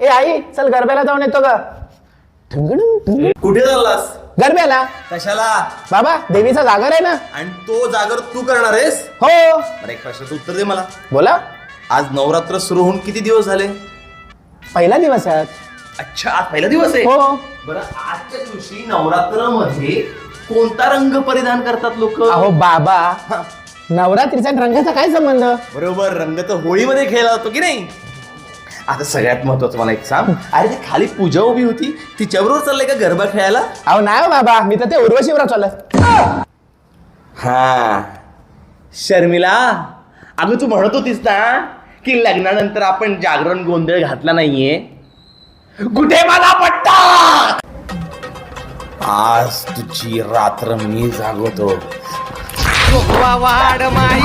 ए आई चल गरब्याला जाऊन येतो ग. कुठे चाललास? गरब्याला. कशाला? बाबा देवीचा जागर आहे ना. आणि तो जागर तू करणार आहेस? हो. बरं, एक प्रश्नाचं उत्तर दे मला. बोला. आज नवरात्र सुरू होऊन किती दिवस झाले? पहिला दिवस आहे. अच्छा, आज पहिला दिवस आहे. हो. बरं, आजच्या दिवशी नवरात्र मध्ये कोणता रंग परिधान करतात लोक? अहो बाबा, नवरात्रीचा आणि रंगाचा काय संबंध? बरोबर, रंग तर होळीमध्ये खेळला जातो की नाही. आता सगळ्यात महत्वाचं मला एक सांग, अरे ती खाली पूजा उभी होती, तिच्याबरोबर चाललंय का गरबा खेळायला? अहो नाही हो बाबा, मी तर ते उर्वशीवर चाललं. हा शर्मिला, अगं तू म्हणत होतीस ना की लग्नानंतर आपण जागरण गोंधळ घातला नाहीये. कुठे मला पट्टा? आज तुझी रात्र मी जागवतो. वाढ माई